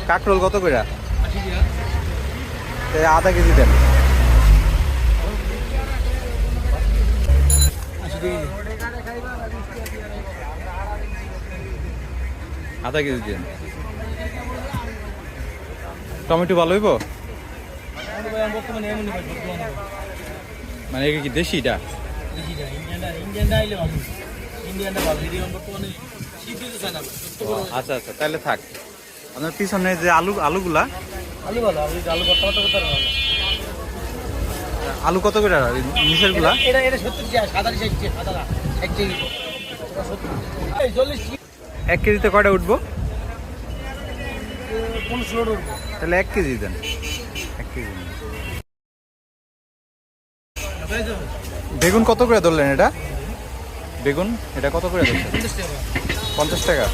কাকরোল কত করে? আধা কেজি দেন। আধা কেজি দেন। টমেটো ভালো হইব? মানে কি দেশিটা? আচ্ছা আচ্ছা, তাহলে থাক। আপনার পিছনে যে আলুগুলা, আলু কত করে নিচের গুলা? 1 কেজিতে কয়টা উঠবো? তাহলে 1 কেজি দেন। 1 কেজি। বেগুন কত করে ধরলেন এটা? বেগুন এটা কত করে ধরলেন? 50 টাকা।